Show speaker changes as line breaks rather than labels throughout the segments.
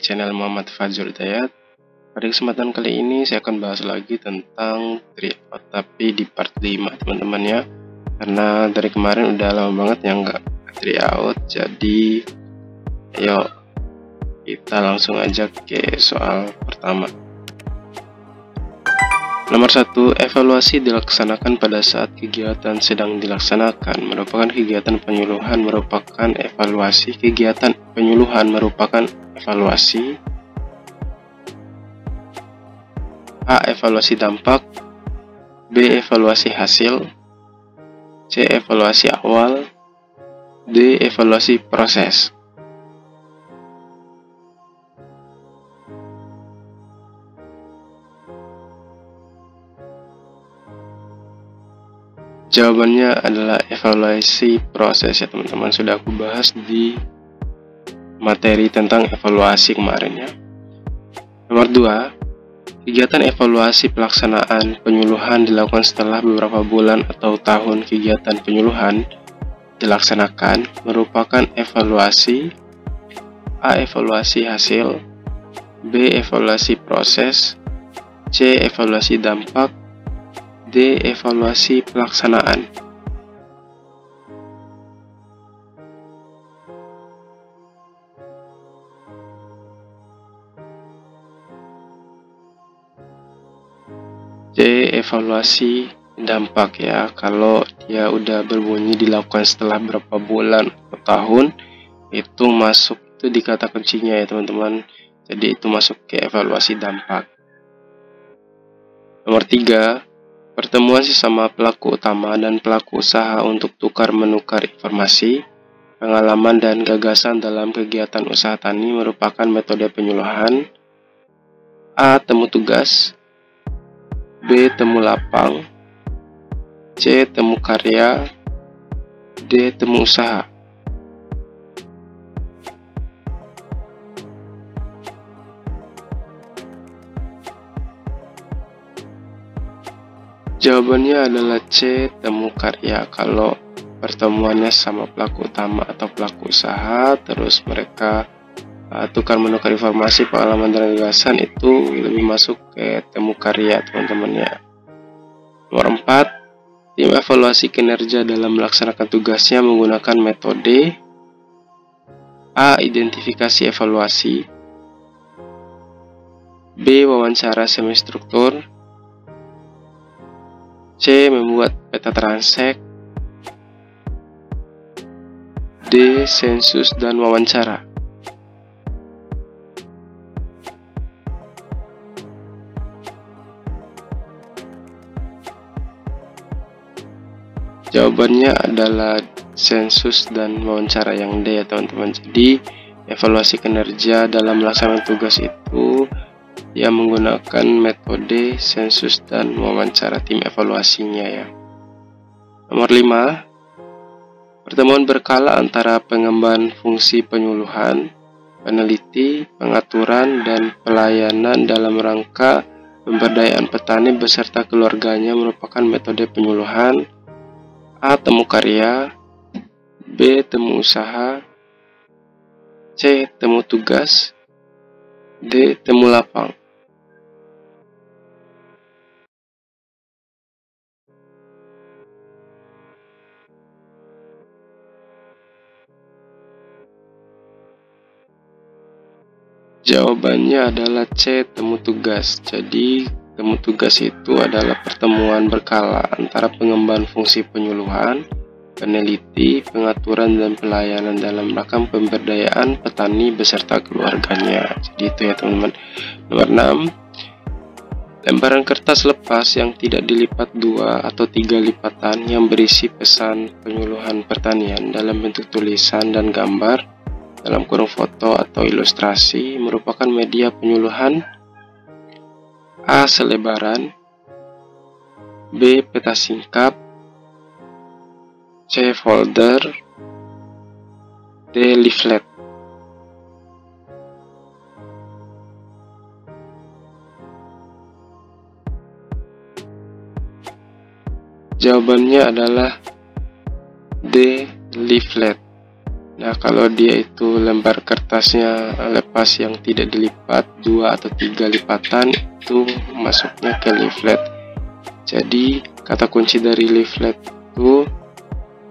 channel Muhammad Fadzul Hidayat. Pada kesempatan kali ini saya akan bahas lagi tentang tryout, tapi di part 5 teman-teman ya. Karena dari kemarin udah lama banget yang nggak tryout, jadi ayo kita langsung aja ke soal pertama. Nomor 1, evaluasi dilaksanakan pada saat kegiatan sedang dilaksanakan merupakan kegiatan penyuluhan merupakan evaluasi kegiatan penyuluhan merupakan evaluasi. A. Evaluasi dampak. B. Evaluasi hasil. C. Evaluasi awal. D. Evaluasi proses. Jawabannya adalah evaluasi proses ya teman-teman, sudah aku bahas di materi tentang evaluasi kemarin ya. Nomor 2, kegiatan evaluasi pelaksanaan penyuluhan dilakukan setelah beberapa bulan atau tahun kegiatan penyuluhan dilaksanakan merupakan evaluasi. A. Evaluasi hasil. B. Evaluasi proses. C. Evaluasi dampak. D. Evaluasi pelaksanaan. C. Evaluasi dampak ya. Kalau dia udah berbunyi dilakukan setelah berapa bulan atau tahun, itu masuk itu di kata kuncinya ya teman-teman. Jadi itu masuk ke evaluasi dampak. Nomor 3, pertemuan sesama pelaku utama dan pelaku usaha untuk tukar-menukar informasi, pengalaman dan gagasan dalam kegiatan usaha tani merupakan metode penyuluhan. A. Temu tugas. B. Temu lapang. C. Temu karya. D. Temu usaha. Jawabannya adalah C. Temu karya. Kalau pertemuannya sama pelaku utama atau pelaku usaha, terus mereka tukar menukar informasi, pengalaman dan gagasan, itu lebih masuk ke temu karya teman-teman ya. Nomor 4, tim evaluasi kinerja dalam melaksanakan tugasnya menggunakan metode A. Identifikasi evaluasi. B. Wawancara semi struktur. C. Membuat peta transek. D. Sensus dan wawancara. Jawabannya adalah sensus dan wawancara yang D ya teman-teman. Jadi evaluasi kinerja dalam melaksanakan tugas itu dia menggunakan metode sensus dan wawancara tim evaluasinya ya. Nomor 5, pertemuan berkala antara pengemban fungsi penyuluhan, peneliti, pengaturan, dan pelayanan dalam rangka pemberdayaan petani beserta keluarganya merupakan metode penyuluhan. A. Temu karya. B. Temu usaha. C. Temu tugas. D. Temu lapang. Jawabannya adalah C. Temu tugas. Jadi temu tugas itu adalah pertemuan berkala antara pengemban fungsi penyuluhan, peneliti, pengaturan, dan pelayanan dalam rangka pemberdayaan petani beserta keluarganya. Jadi itu ya teman-teman. Nomor 6, lembaran kertas lepas yang tidak dilipat 2 atau 3 lipatan yang berisi pesan penyuluhan pertanian dalam bentuk tulisan dan gambar dalam kurung foto atau ilustrasi merupakan media penyuluhan. A. Selebaran. B. Peta singkap. C. Folder. D. Leaflet. Jawabannya adalah D. Leaflet. Nah, kalau dia itu lembar kertasnya lepas yang tidak dilipat 2 atau 3 lipatan, itu masuknya ke leaflet. Jadi kata kunci dari leaflet itu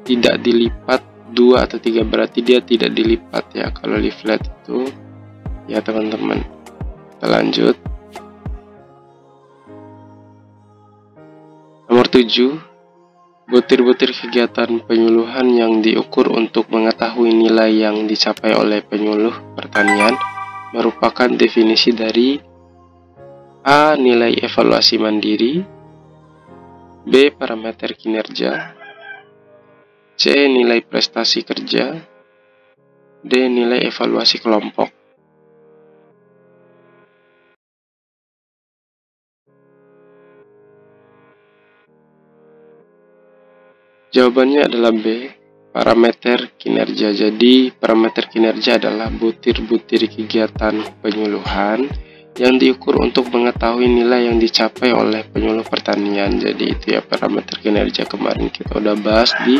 tidak dilipat 2 atau 3, berarti dia tidak dilipat ya kalau leaflet itu ya teman-teman. Kita lanjut. Nomor 7, butir-butir kegiatan penyuluhan yang diukur untuk mengetahui nilai yang dicapai oleh penyuluh pertanian merupakan definisi dari A. Nilai evaluasi mandiri, B. Parameter kinerja, C. Nilai prestasi kerja, D. Nilai evaluasi kelompok. Jawabannya adalah B. Parameter kinerja. Jadi parameter kinerja adalah butir-butir kegiatan penyuluhan yang diukur untuk mengetahui nilai yang dicapai oleh penyuluh pertanian. Jadi itu ya parameter kinerja, kemarin kita udah bahas di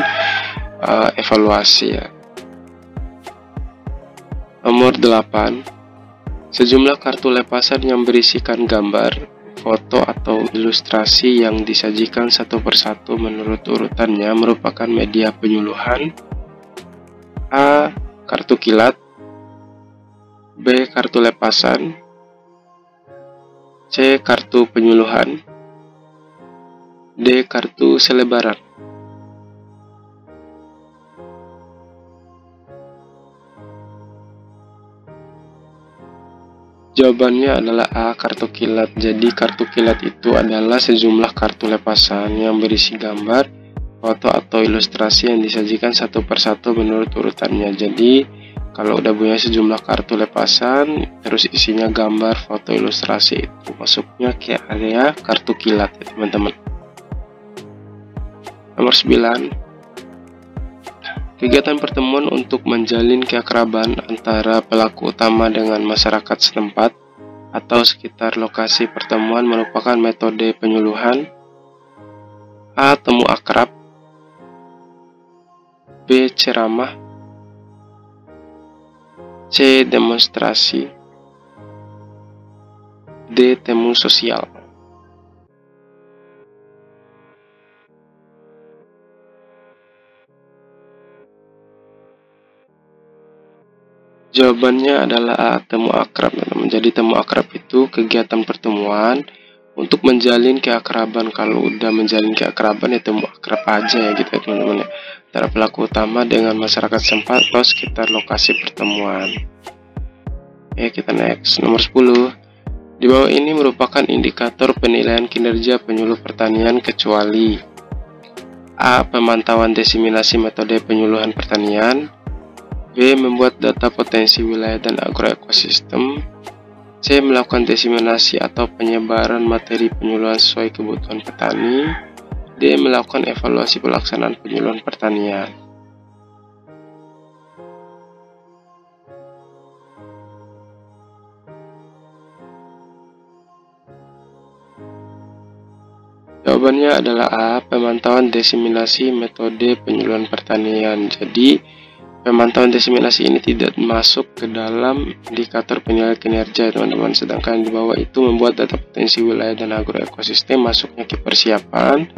evaluasi ya. Nomor 8, sejumlah kartu lepasan yang berisikan gambar, foto atau ilustrasi yang disajikan satu persatu menurut urutannya merupakan media penyuluhan. A. Kartu kilat, B. Kartu lepasan, C. Kartu penyuluhan, D. Kartu selebaran. Jawabannya adalah A. Kartu kilat. Jadi kartu kilat itu adalah sejumlah kartu lepasan yang berisi gambar, foto atau ilustrasi yang disajikan satu persatu menurut urutannya. Jadi kalau udah punya sejumlah kartu lepasan terus isinya gambar, foto, ilustrasi, itu masuknya ke area kartu kilat ya teman-teman. Nomor 9, kegiatan pertemuan untuk menjalin keakraban antara pelaku utama dengan masyarakat setempat atau sekitar lokasi pertemuan merupakan metode penyuluhan. A. Temu akrab, B. Ceramah, C. Demonstrasi, D. Temu sosial. Jawabannya adalah A. Temu akrab. Jadi temu akrab itu kegiatan pertemuan untuk menjalin keakraban. Kalau udah menjalin keakraban ya temu akrab aja ya gitu ya teman-teman ya, antara pelaku utama dengan masyarakat setempat atau sekitar lokasi pertemuan. Kita next. Nomor 10, di bawah ini merupakan indikator penilaian kinerja penyuluh pertanian kecuali A. Pemantauan diseminasi metode penyuluhan pertanian, B. Membuat data potensi wilayah dan agroekosistem, C. Melakukan diseminasi atau penyebaran materi penyuluhan sesuai kebutuhan petani, D. Melakukan evaluasi pelaksanaan penyuluhan pertanian. Jawabannya adalah A. Pemantauan diseminasi metode penyuluhan pertanian. Jadi pemantauan diseminasi ini tidak masuk ke dalam indikator penilaian kinerja teman-teman, sedangkan di bawah itu membuat data potensi wilayah dan agroekosistem masuknya ke persiapan,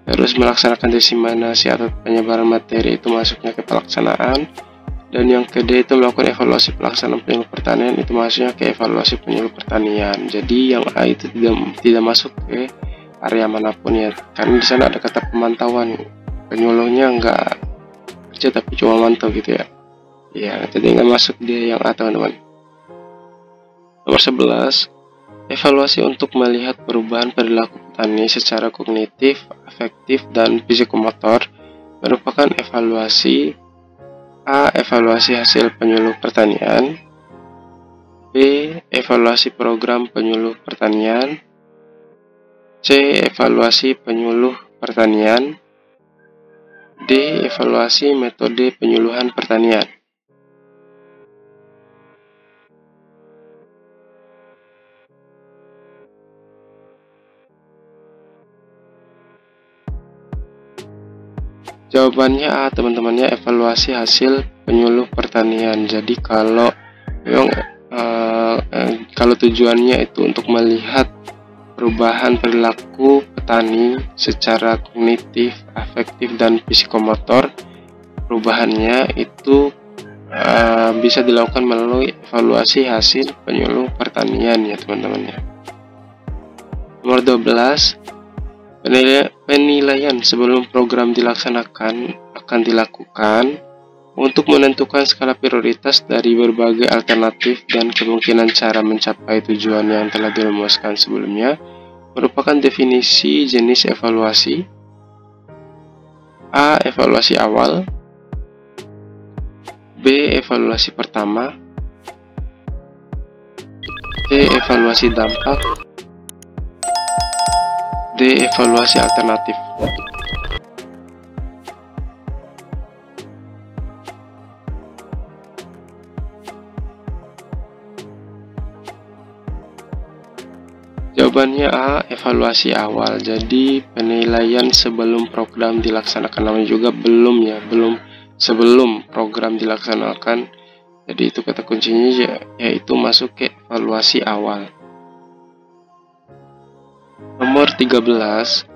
terus melaksanakan diseminasi atau penyebaran materi itu masuknya ke pelaksanaan, dan yang kedua itu melakukan evaluasi pelaksanaan penyuluh pertanian itu masuknya ke evaluasi penyuluh pertanian. Jadi yang A itu tidak masuk ke area manapun ya, karena di sana ada kata pemantauan, penyuluhnya enggak kerja tapi cuma mantau gitu ya. Jadi nggak masuk dia yang A teman-teman. Nomor 11, evaluasi untuk melihat perubahan perilaku petani secara kognitif, afektif, dan psikomotor merupakan evaluasi A. Evaluasi hasil penyuluh pertanian, B. Evaluasi program penyuluh pertanian, C. Evaluasi penyuluh pertanian, D. Evaluasi metode penyuluhan pertanian. Jawabannya A teman-temannya, evaluasi hasil penyuluh pertanian. Jadi kalau memang kalau tujuannya itu untuk melihat perubahan perilaku petani secara kognitif, afektif, dan psikomotor, perubahannya itu bisa dilakukan melalui evaluasi hasil penyuluh pertanian ya teman-teman ya. Nomor 12, penilaian sebelum program dilaksanakan akan dilakukan untuk menentukan skala prioritas dari berbagai alternatif dan kemungkinan cara mencapai tujuan yang telah dirumuskan sebelumnya. Merupakan definisi jenis evaluasi. A. Evaluasi awal. B. Evaluasi pertama. C. Evaluasi dampak. D. Evaluasi alternatif. Jawabannya A. Evaluasi awal. Jadi penilaian sebelum program dilaksanakan, namanya juga belum ya, belum sebelum program dilaksanakan. Jadi itu kata kuncinya yaitu masuk ke evaluasi awal. Nomor 13,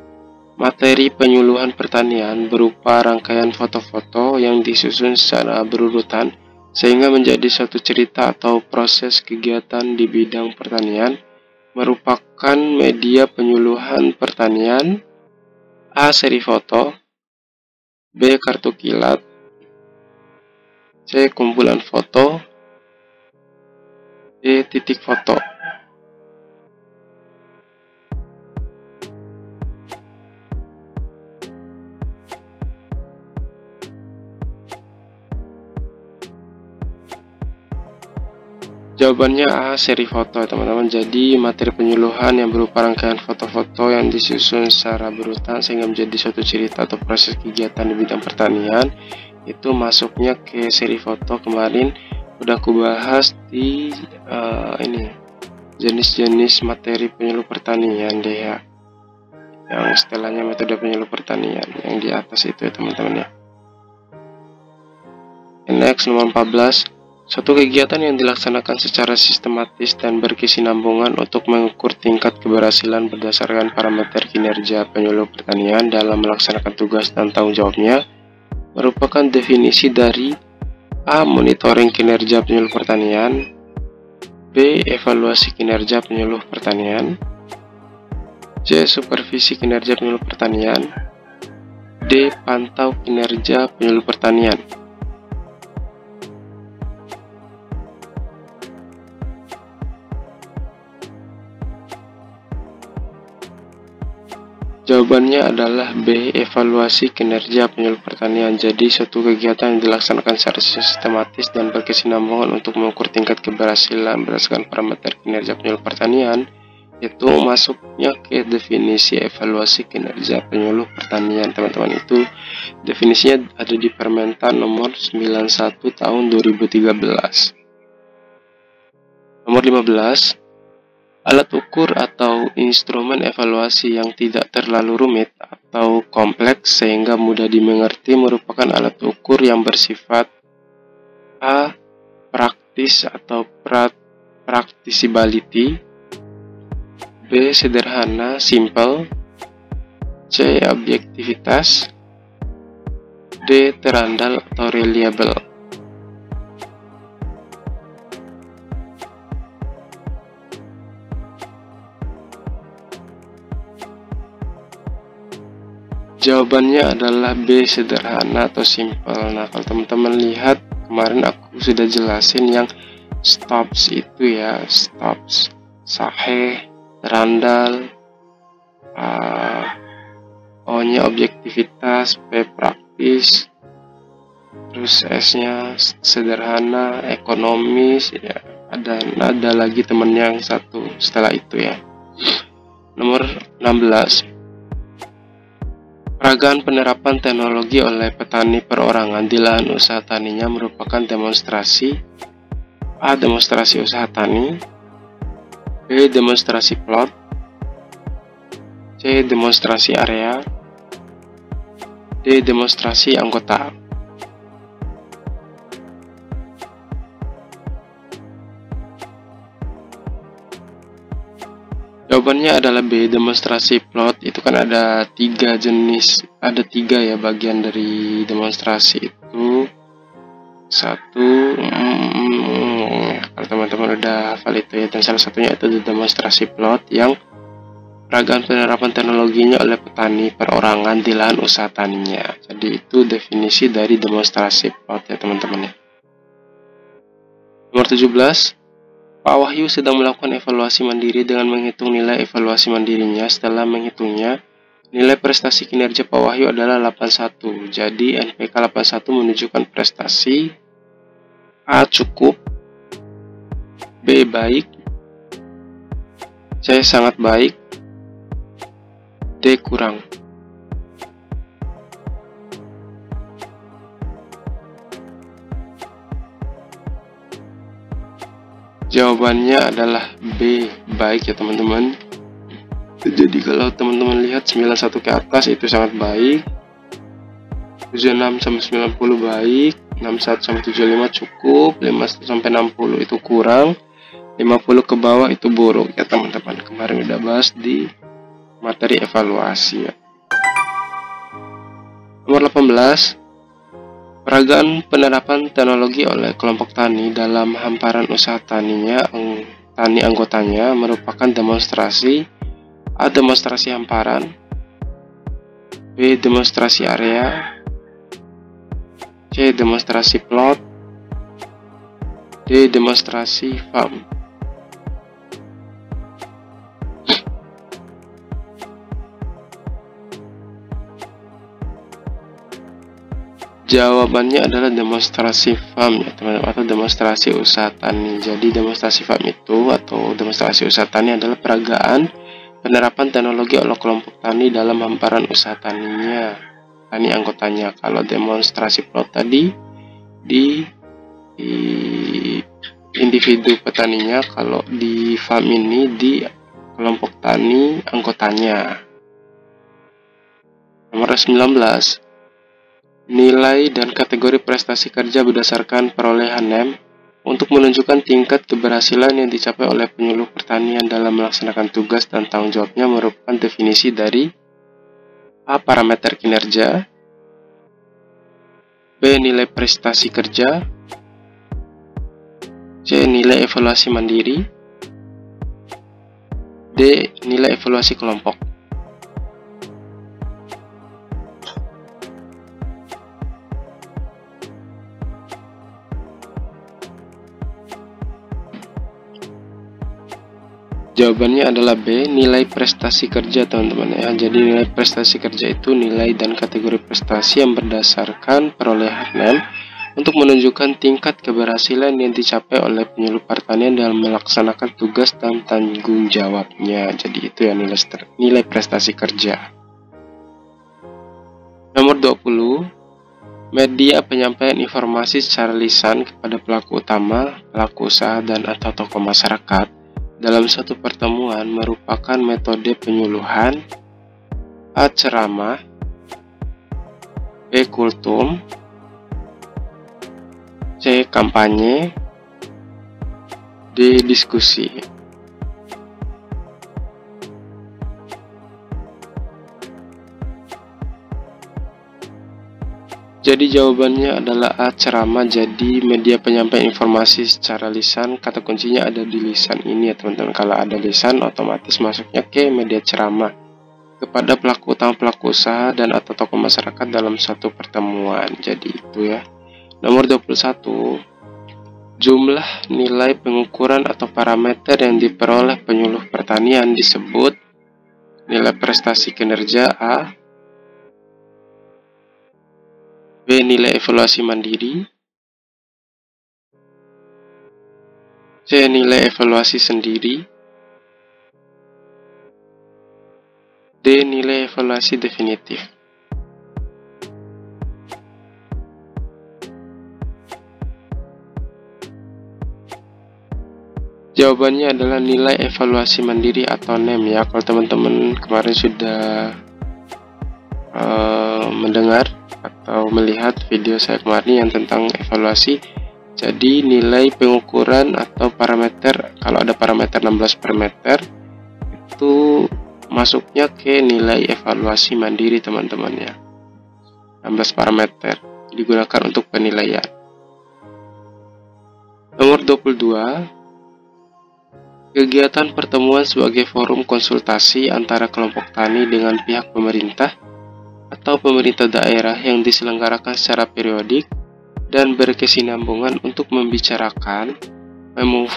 materi penyuluhan pertanian berupa rangkaian foto-foto yang disusun secara berurutan sehingga menjadi suatu cerita atau proses kegiatan di bidang pertanian, merupakan media penyuluhan pertanian. A. Seri foto. B. Kartu kilat. C. Kumpulan foto. D. Titik foto. Jawabannya A. Seri foto teman-teman. Jadi materi penyuluhan yang berupa rangkaian foto-foto yang disusun secara berurutan sehingga menjadi suatu cerita atau proses kegiatan di bidang pertanian itu masuknya ke seri foto. Kemarin udah aku bahas di ini jenis-jenis materi penyuluh pertanian deh ya, yang istilahnya metode penyuluh pertanian yang di atas itu ya teman-teman ya. Next, nomor 14, suatu kegiatan yang dilaksanakan secara sistematis dan berkesinambungan untuk mengukur tingkat keberhasilan berdasarkan parameter kinerja penyuluh pertanian dalam melaksanakan tugas dan tanggung jawabnya, merupakan definisi dari A. Monitoring kinerja penyuluh pertanian. B. Evaluasi kinerja penyuluh pertanian. C. Supervisi kinerja penyuluh pertanian. D. Pantau kinerja penyuluh pertanian. Jawabannya adalah B. Evaluasi kinerja penyuluh pertanian. Jadi suatu kegiatan yang dilaksanakan secara sistematis dan berkesinambungan untuk mengukur tingkat keberhasilan berdasarkan parameter kinerja penyuluh pertanian, itu masuknya ke definisi evaluasi kinerja penyuluh pertanian teman-teman. Itu definisinya ada di Permentan nomor 91 tahun 2013. Nomor 15, alat ukur atau instrumen evaluasi yang tidak terlalu rumit atau kompleks sehingga mudah dimengerti merupakan alat ukur yang bersifat A. Praktis atau practicability. B. Sederhana, simple. C. Objektivitas. D. Terandal atau reliable. Jawabannya adalah B. Sederhana atau simple. Nah, kalau teman-teman lihat kemarin aku sudah jelasin yang stops itu ya, stops, sahih, terandal, O-nya objektivitas, P praktis, terus S-nya sederhana, ekonomis, ya. Ada lagi temen yang satu setelah itu ya. Nomor 16. Peragaan penerapan teknologi oleh petani perorangan di lahan usaha taninya merupakan demonstrasi A. Demonstrasi usaha tani. B. Demonstrasi plot. C. Demonstrasi area. D. Demonstrasi anggota. Jawabannya adalah B, demonstrasi plot. Itu kan ada 3 jenis, ada 3 ya bagian dari demonstrasi itu. Satu, kalau teman-teman udah hafal itu ya, dan salah satunya itu demonstrasi plot yang peragaan penerapan teknologinya oleh petani perorangan di lahan usaha taninya. Jadi itu definisi dari demonstrasi plot ya teman-teman ya. Nomor 17, Pak Wahyu sedang melakukan evaluasi mandiri dengan menghitung nilai evaluasi mandirinya. Setelah menghitungnya, nilai prestasi kinerja Pak Wahyu adalah 81. Jadi NPK 81 menunjukkan prestasi A cukup, B baik, C sangat baik, D kurang. Jawabannya adalah B, baik ya teman-teman. Jadi kalau teman-teman lihat 91 ke atas itu sangat baik, 76 sampai 90 baik, 61 sampai 75 cukup, 51 sampai 60 itu kurang, 50 ke bawah itu buruk ya teman-teman. Kemarin udah bahas di materi evaluasi ya. Nomor 18, peragaan penerapan teknologi oleh kelompok tani dalam hamparan usaha tani anggotanya merupakan demonstrasi A, demonstrasi hamparan, B, demonstrasi area, C, demonstrasi plot, D, demonstrasi farm. Jawabannya adalah demonstrasi farm ya teman-teman, atau demonstrasi usaha tani. Jadi demonstrasi farm itu atau demonstrasi usaha tani adalah peragaan penerapan teknologi oleh kelompok tani dalam hamparan usaha tani anggotanya. Kalau demonstrasi plot tadi di individu petaninya, kalau di farm ini di kelompok tani anggotanya. Nomor 19, nilai dan kategori prestasi kerja berdasarkan perolehan NEM untuk menunjukkan tingkat keberhasilan yang dicapai oleh penyuluh pertanian dalam melaksanakan tugas dan tanggung jawabnya merupakan definisi dari A, parameter kinerja, B, nilai prestasi kerja, C, nilai evaluasi mandiri, D, nilai evaluasi kelompok. Jawabannya adalah B, nilai prestasi kerja teman-teman ya. Jadi nilai prestasi kerja itu nilai dan kategori prestasi yang berdasarkan perolehan NEM untuk menunjukkan tingkat keberhasilan yang dicapai oleh penyuluh pertanian dalam melaksanakan tugas dan tanggung jawabnya. Jadi itu ya nilai prestasi kerja. Nomor 20, media penyampaian informasi secara lisan kepada pelaku utama, pelaku usaha dan atau tokoh masyarakat dalam satu pertemuan merupakan metode penyuluhan A, ceramah, B, kultum, C, kampanye, D, diskusi. Jadi jawabannya adalah A, ceramah. Jadi media penyampaian informasi secara lisan, kata kuncinya ada di lisan ini ya teman-teman. Kalau ada lisan otomatis masuknya ke media ceramah kepada pelaku utama, pelaku usaha dan atau tokoh masyarakat dalam satu pertemuan. Jadi itu ya. Nomor 21, jumlah nilai pengukuran atau parameter yang diperoleh penyuluh pertanian disebut nilai prestasi kinerja A, B, nilai evaluasi mandiri, C, nilai evaluasi sendiri, D, nilai evaluasi definitif. Jawabannya adalah nilai evaluasi mandiri atau NEM ya. Kalau teman-teman kemarin sudah mendengar atau melihat video saya kemarin yang tentang evaluasi, jadi nilai pengukuran atau parameter, kalau ada parameter 16 parameter itu masuknya ke nilai evaluasi mandiri teman-teman ya. 16 parameter digunakan untuk penilaian. Nomor 22, kegiatan pertemuan sebagai forum konsultasi antara kelompok tani dengan pihak pemerintah atau pemerintah daerah yang diselenggarakan secara periodik dan berkesinambungan untuk membicarakan,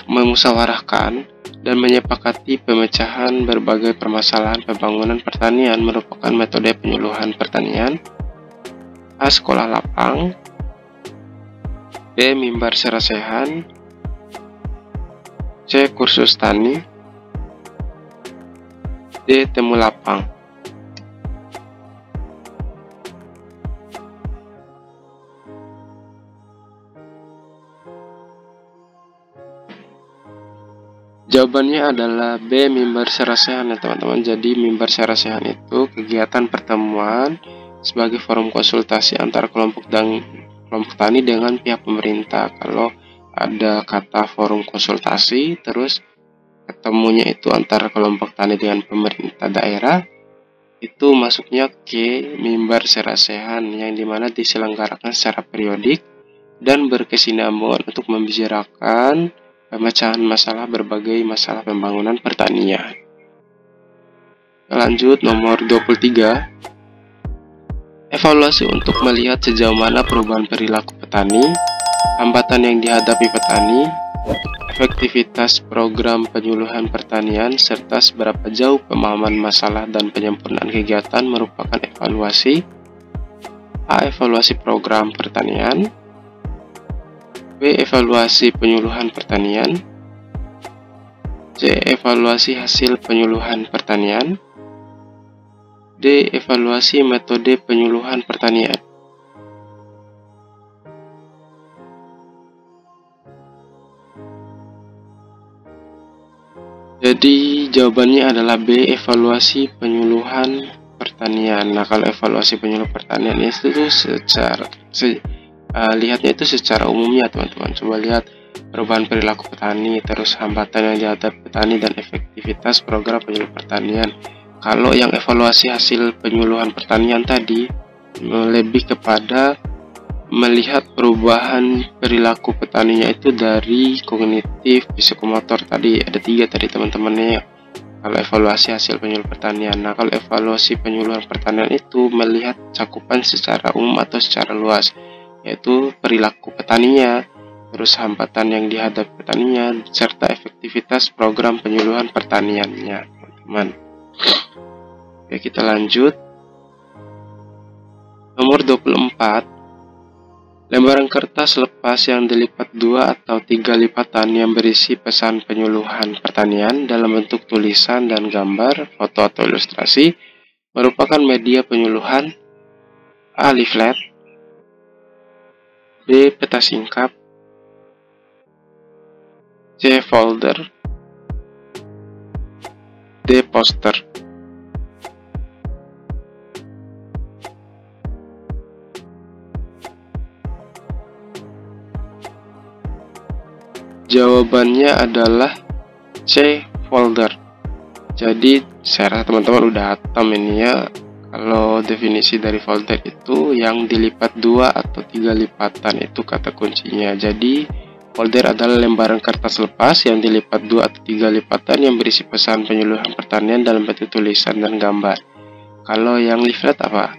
memusyawarahkan, dan menyepakati pemecahan berbagai permasalahan pembangunan pertanian merupakan metode penyuluhan pertanian. A. Sekolah lapang. B. Mimbar serasehan. C. Kursus tani. D. Temu lapang. Jawabannya adalah B. Mimbar serasehan ya teman-teman. Jadi mimbar serasehan itu kegiatan pertemuan sebagai forum konsultasi antara kelompok tani dengan pihak pemerintah. Kalau ada kata forum konsultasi terus ketemunya itu antara kelompok tani dengan pemerintah daerah, itu masuknya ke mimbar serasehan yang dimana diselenggarakan secara periodik dan berkesinambungan untuk membicarakan pemecahan masalah berbagai masalah pembangunan pertanian. Lanjut nomor 23. Evaluasi untuk melihat sejauh mana perubahan perilaku petani, hambatan yang dihadapi petani, efektivitas program penyuluhan pertanian, serta seberapa jauh pemahaman masalah dan penyempurnaan kegiatan merupakan evaluasi. A. Evaluasi program pertanian. B. Evaluasi penyuluhan pertanian. C. Evaluasi hasil penyuluhan pertanian. D. Evaluasi metode penyuluhan pertanian. Jadi jawabannya adalah B. Evaluasi penyuluhan pertanian. Nah, kalau evaluasi penyuluhan pertanian itu tuh lihatnya itu secara umumnya teman-teman. Coba lihat perubahan perilaku petani, terus hambatan yang dihadapi petani, dan efektivitas program penyuluhan pertanian. Kalau yang evaluasi hasil penyuluhan pertanian tadi lebih kepada melihat perubahan perilaku petaninya itu dari kognitif, psikomotor tadi ada 3 tadi teman-temannya. Kalau evaluasi hasil penyuluhan pertanian. Nah, kalau evaluasi penyuluhan pertanian itu melihat cakupan secara umum atau secara luas, yaitu perilaku petaninya, terus hambatan yang dihadapi petaninya, serta efektivitas program penyuluhan pertaniannya, teman-teman. Oke, kita lanjut. Nomor 24. Lembaran kertas lepas yang dilipat 2 atau 3 lipatan yang berisi pesan penyuluhan pertanian dalam bentuk tulisan dan gambar, foto atau ilustrasi merupakan media penyuluhan. A. Leaflet. B. Peta singkap. C. Folder. D. Poster. Jawabannya adalah C. Folder. Jadi saya rasa teman-teman udah hatam ini ya. Kalau definisi dari folder itu yang dilipat 2 atau 3 lipatan, itu kata kuncinya. Jadi folder adalah lembaran kertas lepas yang dilipat 2 atau 3 lipatan yang berisi pesan penyuluhan pertanian dalam bentuk tulisan dan gambar. Kalau yang leaflet apa?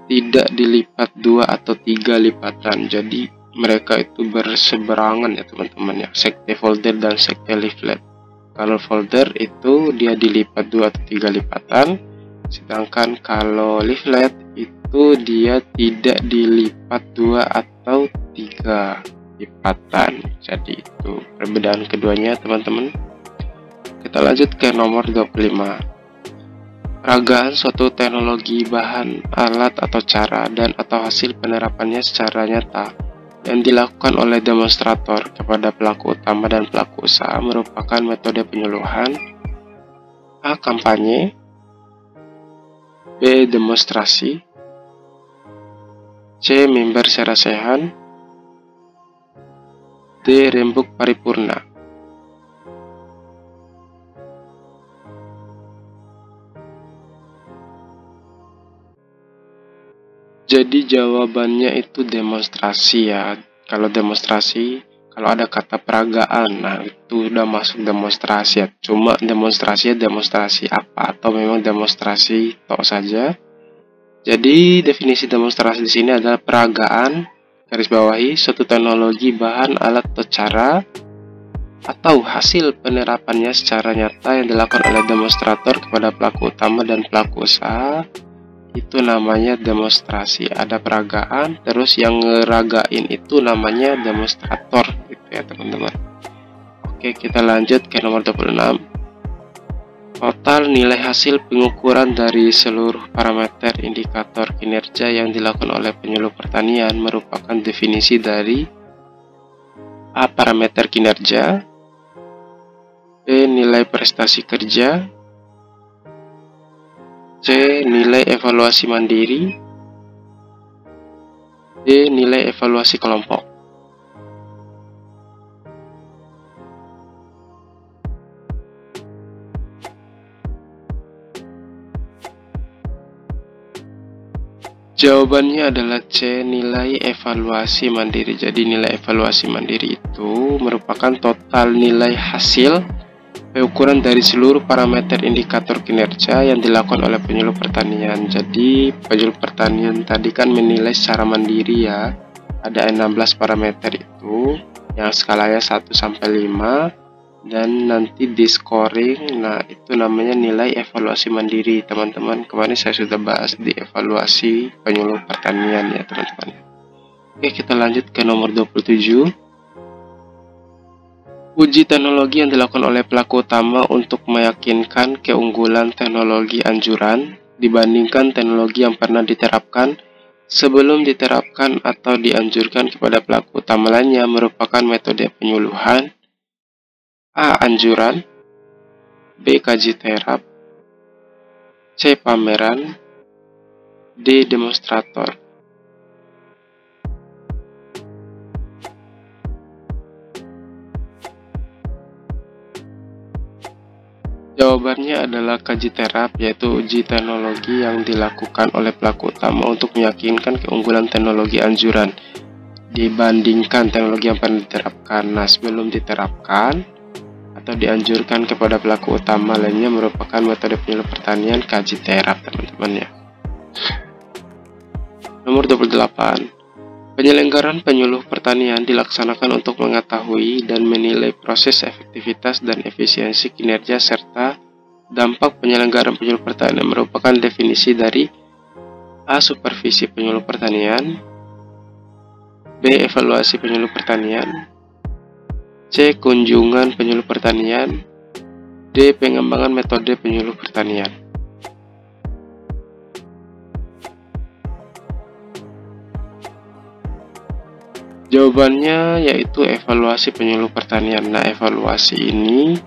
Tidak dilipat 2 atau 3 lipatan. Jadi mereka itu berseberangan ya teman-teman ya. Sekte folder dan sekte leaflet. Kalau folder itu dia dilipat 2 atau 3 lipatan. Sedangkan kalau leaflet itu dia tidak dilipat 2 atau 3 lipatan. Jadi itu perbedaan keduanya teman-teman. Kita lanjut ke nomor 25. Peragaan suatu teknologi, bahan, alat atau cara dan atau hasil penerapannya secara nyata yang dilakukan oleh demonstrator kepada pelaku utama dan pelaku usaha merupakan metode penyuluhan. A. Kampanye. B. Demonstrasi. C. Mimbar serasehan. D. Rembuk paripurna. Jadi jawabannya itu demonstrasi ya. Kalau demonstrasi, kalau ada kata peragaan, nah itu udah masuk demonstrasi ya. Cuma demonstrasi apa atau memang demonstrasi tok saja. Jadi definisi demonstrasi di sini adalah peragaan, garis bawahi, suatu teknologi, bahan, alat atau cara atau hasil penerapannya secara nyata yang dilakukan oleh demonstrator kepada pelaku utama dan pelaku usaha. Itu namanya demonstrasi. Ada peragaan, terus yang ngeragain itu namanya demonstrator gitu ya teman-teman. Oke, kita lanjut ke nomor 26. Total nilai hasil pengukuran dari seluruh parameter indikator kinerja yang dilakukan oleh penyuluh pertanian merupakan definisi dari A. Parameter kinerja, B. Nilai prestasi kerja, C. Nilai evaluasi mandiri, D. Nilai evaluasi kelompok. Jawabannya adalah C. Nilai evaluasi mandiri. Jadi nilai evaluasi mandiri itu merupakan total nilai hasil pengukuran dari seluruh parameter indikator kinerja yang dilakukan oleh penyuluh pertanian. Jadi penyuluh pertanian tadi kan menilai secara mandiri ya. Ada 16 parameter itu yang skalanya 1 sampai 5 dan nanti di scoring. Nah, itu namanya nilai evaluasi mandiri, teman-teman. Kemarin saya sudah bahas di evaluasi penyuluh pertanian ya, teman-teman. Oke, kita lanjut ke nomor 27. Uji teknologi yang dilakukan oleh pelaku utama untuk meyakinkan keunggulan teknologi anjuran dibandingkan teknologi yang pernah diterapkan sebelum diterapkan atau dianjurkan kepada pelaku utama lainnya merupakan metode penyuluhan. A. Anjuran, B. Kaji terap, C. Pameran, D. Demonstrator. Jawabannya adalah kaji terap, yaitu uji teknologi yang dilakukan oleh pelaku utama untuk meyakinkan keunggulan teknologi anjuran dibandingkan teknologi yang pernah diterapkan. Nah, sebelum diterapkan atau dianjurkan kepada pelaku utama lainnya merupakan metode penyuluh pertanian kaji terap, teman-teman ya. Nomor 28. Penyelenggaraan penyuluh pertanian dilaksanakan untuk mengetahui dan menilai proses efektivitas dan efisiensi kinerja serta dampak penyelenggaraan penyuluh pertanian merupakan definisi dari A. Supervisi penyuluh pertanian, B. Evaluasi penyuluh pertanian, C. Kunjungan penyuluh pertanian, D. Pengembangan metode penyuluh pertanian. Jawabannya yaitu evaluasi penyuluh pertanian. Nah, evaluasi ini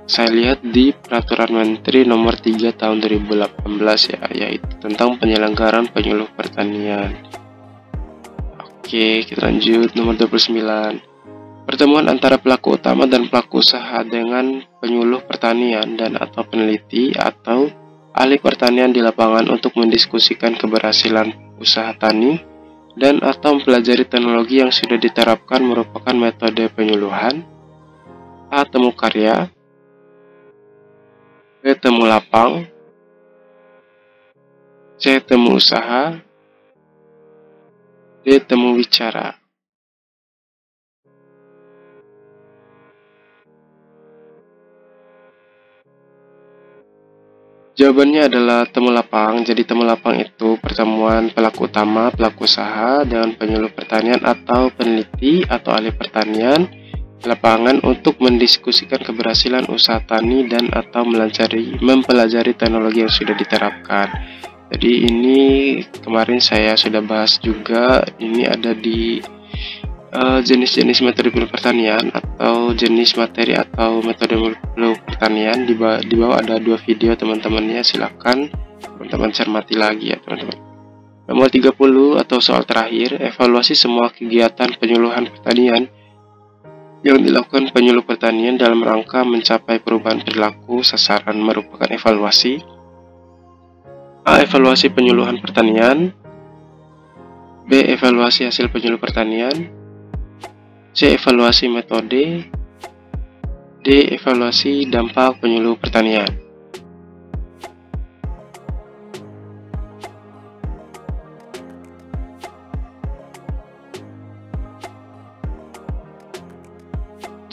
saya lihat di Peraturan Menteri Nomor 3 Tahun 2018 ya, yaitu tentang penyelenggaraan penyuluh pertanian. Oke, kita lanjut nomor 29. Pertemuan antara pelaku utama dan pelaku usaha dengan penyuluh pertanian dan atau peneliti atau ahli pertanian di lapangan untuk mendiskusikan keberhasilan usaha tani dan atau mempelajari teknologi yang sudah diterapkan merupakan metode penyuluhan. A. Temu karya, B. Temu lapang, C. Temu usaha, D. Temu bicara. Jawabannya adalah temu lapang. Jadi temu lapang itu pertemuan pelaku utama, pelaku usaha dengan penyuluh pertanian atau peneliti atau ahli pertanian di lapangan untuk mendiskusikan keberhasilan usaha tani dan atau mempelajari teknologi yang sudah diterapkan. Jadi ini kemarin saya sudah bahas juga, ini ada di jenis-jenis metode penyuluh pertanian atau jenis materi atau metode penyuluh pertanian. Di bawah ada 2 video teman-temannya, silakan teman-teman cermati lagi ya teman-teman. Nomor 30 atau soal terakhir, evaluasi semua kegiatan penyuluhan pertanian yang dilakukan penyuluh pertanian dalam rangka mencapai perubahan perilaku sasaran merupakan evaluasi. A. Evaluasi penyuluhan pertanian, B. Evaluasi hasil penyuluh pertanian. C. Evaluasi metode. D. Evaluasi dampak penyuluh pertanian.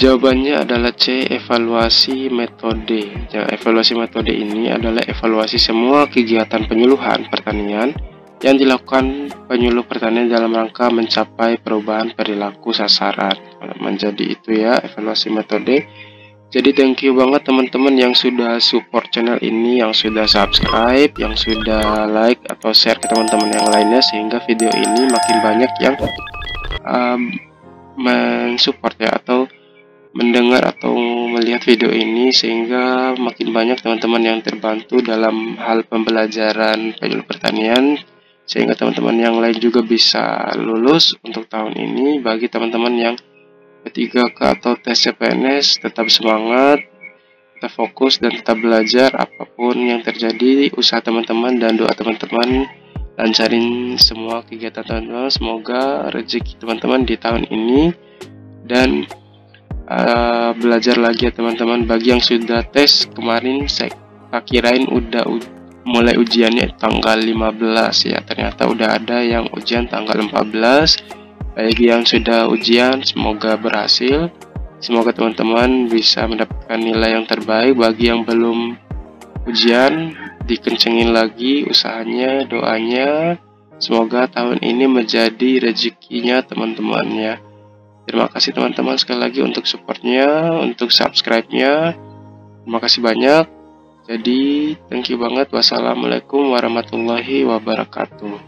Jawabannya adalah C. Evaluasi metode. Ya, evaluasi metode ini adalah evaluasi semua kegiatan penyuluhan pertanian yang dilakukan penyuluh pertanian dalam rangka mencapai perubahan perilaku sasaran. Menjadi itu ya, evaluasi metode. Jadi thank you banget teman-teman yang sudah support channel ini, yang sudah subscribe, yang sudah like atau share ke teman-teman yang lainnya, sehingga video ini makin banyak yang mensupport ya, atau mendengar atau melihat video ini, sehingga makin banyak teman-teman yang terbantu dalam hal pembelajaran penyuluh pertanian, sehingga teman-teman yang lain juga bisa lulus untuk tahun ini. Bagi teman-teman yang P3K atau tes CPNS, tetap semangat, tetap fokus dan tetap belajar. Apapun yang terjadi, usaha teman-teman dan doa teman-teman lancarin semua kegiatan teman-teman. Semoga rezeki teman-teman di tahun ini, dan belajar lagi ya teman-teman. Bagi yang sudah tes kemarin, saya kirain udah mulai ujiannya tanggal 15 ya, ternyata udah ada yang ujian tanggal 14. Bagi yang sudah ujian, semoga berhasil, semoga teman-teman bisa mendapatkan nilai yang terbaik. Bagi yang belum ujian, dikencengin lagi usahanya, doanya, semoga tahun ini menjadi rezekinya teman-teman ya. Terima kasih teman-teman sekali lagi untuk supportnya, untuk subscribe-nya. Terima kasih banyak. Jadi thank you banget. Wassalamualaikum warahmatullahi wabarakatuh.